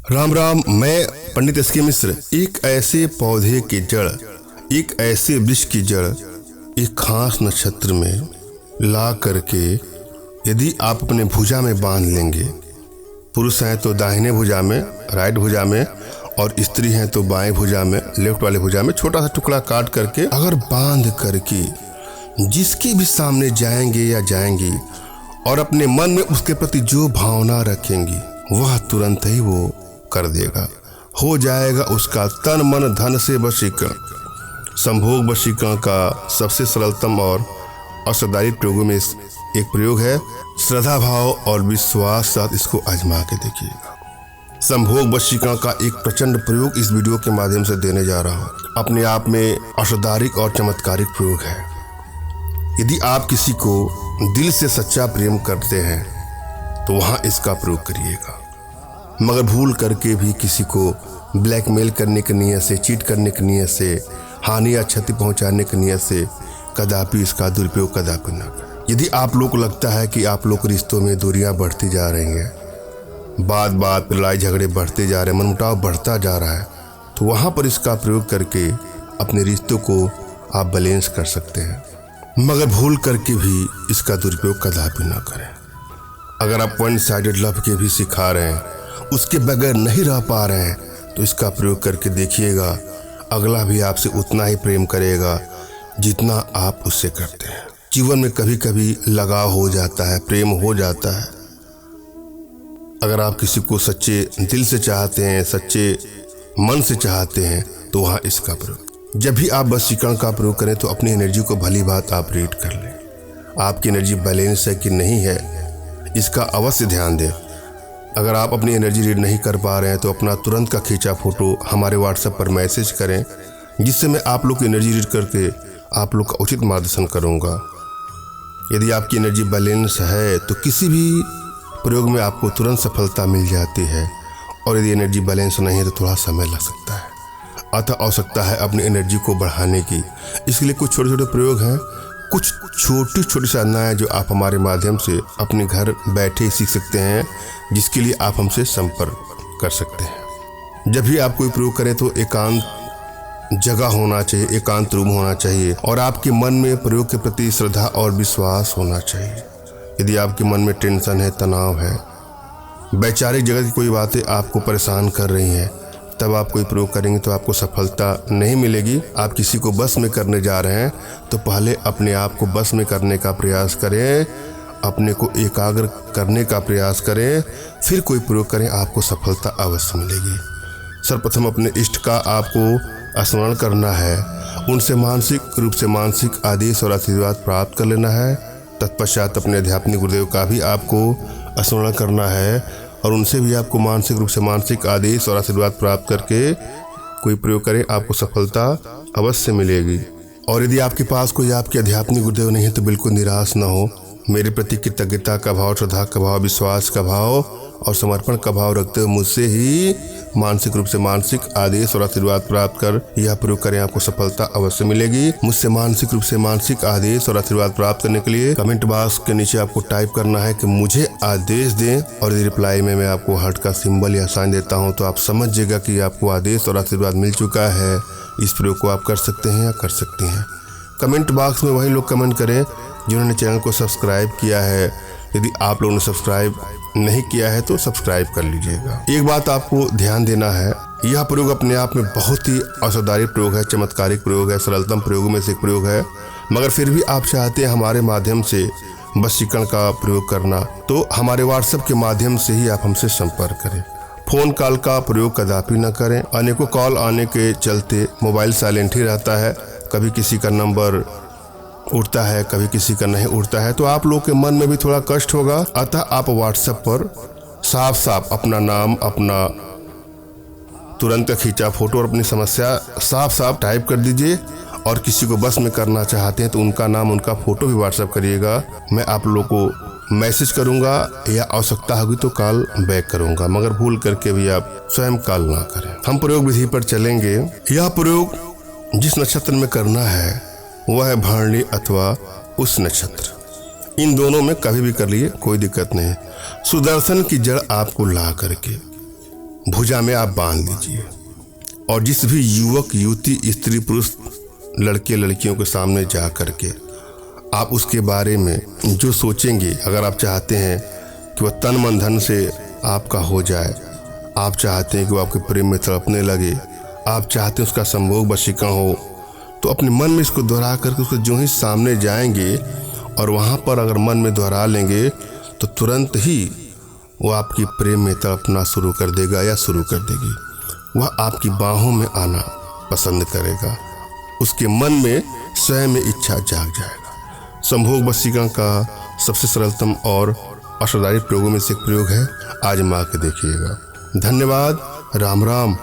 राम राम। मैं पंडित एस के मिश्र। एक ऐसे पौधे की जड़, एक ऐसे वृक्ष की जड़ एक खास नक्षत्र में ला करके यदि आप अपने भुजा में बांध लेंगे, पुरुष हैं तो दाहिने भुजा में, राइट भुजा में, और स्त्री हैं तो बाएं भुजा में, लेफ्ट वाले भुजा में छोटा सा टुकड़ा काट करके अगर बांध करके जिसके भी सामने जाएंगे या जाएंगी और अपने मन में उसके प्रति जो भावना रखेंगी वह तुरंत ही वो कर देगा। हो जाएगा उसका तन मन धन से वशीकरण। संभोग वशीकरण का सबसे सरलतम और असरदारी प्रयोगों में एक प्रयोग है। श्रद्धा भाव और विश्वास साथ इसको आजमा के देखिएगा। संभोग वशीकरण का एक प्रचंड प्रयोग इस वीडियो के माध्यम से देने जा रहा हूँ। अपने आप में असरदारिक और चमत्कारिक प्रयोग है। यदि आप किसी को दिल से सच्चा प्रेम करते हैं तो वहाँ इसका प्रयोग करिएगा, मगर भूल करके भी किसी को ब्लैकमेल करने की नीयत से, चीट करने की नीयत से, हानि या क्षति पहुंचाने की नीयत से कदापि इसका दुरुपयोग कदापि न करें। यदि आप लोग को लगता है कि आप लोग रिश्तों में दूरियां बढ़ती जा रही हैं, बात बात पर लड़ाई झगड़े बढ़ते जा रहे हैं, मनमुटाव बढ़ता जा रहा है, तो वहाँ पर इसका प्रयोग करके अपने रिश्तों को आप बैलेंस कर सकते हैं, मगर भूल करके भी इसका दुरुपयोग कदापि न करें। अगर आप वन साइडेड लव के भी सिखा रहे हैं, उसके बगैर नहीं रह पा रहे हैं, तो इसका प्रयोग करके देखिएगा, अगला भी आपसे उतना ही प्रेम करेगा जितना आप उससे करते हैं। जीवन में कभी कभी लगाव हो जाता है, प्रेम हो जाता है। अगर आप किसी को सच्चे दिल से चाहते हैं, सच्चे मन से चाहते हैं, तो वहाँ इसका प्रयोग। जब भी आप वशीकरण का प्रयोग करें तो अपनी एनर्जी को भली बात आप रीड कर लें। आपकी एनर्जी बैलेंस है कि नहीं है, इसका अवश्य ध्यान दें। अगर आप अपनी एनर्जी रीड नहीं कर पा रहे हैं तो अपना तुरंत का खींचा फोटो हमारे व्हाट्सएप पर मैसेज करें, जिससे मैं आप लोग की एनर्जी रीड करके आप लोग का उचित मार्गदर्शन करूंगा। यदि आपकी एनर्जी बैलेंस है तो किसी भी प्रयोग में आपको तुरंत सफलता मिल जाती है, और यदि एनर्जी बैलेंस नहीं है तो थोड़ा समय लग सकता है। अतः आवश्यकता है अपनी एनर्जी को बढ़ाने की। इसके लिए कुछ छोटे छोटे प्रयोग हैं, कुछ छोटी छोटी साधनाएं जो आप हमारे माध्यम से अपने घर बैठे सीख सकते हैं, जिसके लिए आप हमसे संपर्क कर सकते हैं। जब भी आप कोई प्रयोग करें तो एकांत जगह होना चाहिए, एकांत रूम होना चाहिए, और आपके मन में प्रयोग के प्रति श्रद्धा और विश्वास होना चाहिए। यदि आपके मन में टेंशन है, तनाव है, वैचारिक जगत की कोई बातें आपको परेशान कर रही हैं, तब आप कोई प्रयोग करेंगे तो आपको सफलता नहीं मिलेगी। आप किसी को बस में करने जा रहे हैं तो पहले अपने आप को बस में करने का प्रयास करें, अपने को एकाग्र करने का प्रयास करें, फिर कोई प्रयोग करें, आपको सफलता अवश्य मिलेगी। सर्वप्रथम अपने इष्ट का आपको स्मरण करना है, उनसे मानसिक रूप से मानसिक आदेश और आशीर्वाद प्राप्त कर लेना है। तत्पश्चात अपने आध्यात्मिक गुरुदेव का भी आपको स्मरण करना है, और उनसे भी आपको मानसिक रूप से मानसिक आदेश और आशीर्वाद प्राप्त करके कोई प्रयोग करें, आपको सफलता अवश्य मिलेगी। और यदि आपके पास कोई आपके आध्यात्मिक गुरुदेव नहीं है तो बिल्कुल निराश न हो। मेरे प्रति कृतज्ञता का भाव, श्रद्धा का भाव, विश्वास का भाव और समर्पण का भाव रखते हुए मुझसे ही मानसिक रूप से मानसिक आदेश और आशीर्वाद प्राप्त कर यह प्रयोग करें, आपको सफलता अवश्य मिलेगी। मुझसे मानसिक रूप से मानसिक आदेश और आशीर्वाद प्राप्त करने के लिए कमेंट बॉक्स के नीचे आपको टाइप करना है कि मुझे आदेश दें, और यदि रिप्लाई में मैं आपको हार्ट का सिंबल या साइन देता हूं तो आप समझिएगा कि आपको आदेश और आशीर्वाद मिल चुका है। इस प्रयोग को आप कर सकते हैं या कर सकती हैं। कमेंट बॉक्स में वही लोग कमेंट करें जिन्होंने चैनल को सब्सक्राइब किया है। यदि आप लोगों ने सब्सक्राइब नहीं किया है तो सब्सक्राइब कर लीजिएगा। एक बात आपको ध्यान देना है, यह प्रयोग अपने आप में बहुत ही असरदारी प्रयोग है, चमत्कारिक प्रयोग है, सरलतम प्रयोगों में से एक प्रयोग है, मगर फिर भी आप चाहते हैं हमारे माध्यम से वशीकरण का प्रयोग करना, तो हमारे व्हाट्सएप के माध्यम से ही आप हमसे संपर्क करें। फोन कॉल का प्रयोग कदापि न करें। अनेकों कॉल आने के चलते मोबाइल साइलेंट ही रहता है, कभी किसी का नंबर उठता है, कभी किसी का नहीं उठता है, तो आप लोग के मन में भी थोड़ा कष्ट होगा। अतः आप व्हाट्सएप पर साफ साफ अपना नाम, अपना तुरंत का खींचा फोटो और अपनी समस्या साफ साफ टाइप कर दीजिए, और किसी को बस में करना चाहते हैं तो उनका नाम, उनका फोटो भी व्हाट्सएप करिएगा। मैं आप लोग को मैसेज करूंगा या आवश्यकता होगी तो कॉल बैक करूंगा, मगर भूल करके भी आप स्वयं कॉल ना करें। हम प्रयोग विधि पर चलेंगे। यह प्रयोग जिस नक्षत्र में करना है वह है भरणी अथवा उस नक्षत्र। इन दोनों में कभी भी कर लिए कोई दिक्कत नहीं। सुदर्शन की जड़ आपको ला करके भुजा में आप बांध लीजिए। और जिस भी युवक युवती स्त्री पुरुष लड़के लड़कियों के सामने जा करके आप उसके बारे में जो सोचेंगे, अगर आप चाहते हैं कि वह तन मन धन से आपका हो जाए, आप चाहते हैं कि वो आपके प्रेम में तड़पने लगे, आप चाहते हैं उसका संभोग वशीकरण हो, तो अपने मन में इसको दोहरा करके उसको जो ही सामने जाएंगे और वहाँ पर अगर मन में दोहरा लेंगे तो तुरंत ही वो आपकी प्रेम में तड़पना शुरू कर देगा या शुरू कर देगी। वह आपकी बाहों में आना पसंद करेगा, उसके मन में स्वयं में इच्छा जाग जाएगा। संभोग वशीकरण का सबसे सरलतम और असरदारी प्रयोगों में से एक प्रयोग है, आजमा के देखिएगा। धन्यवाद। राम राम।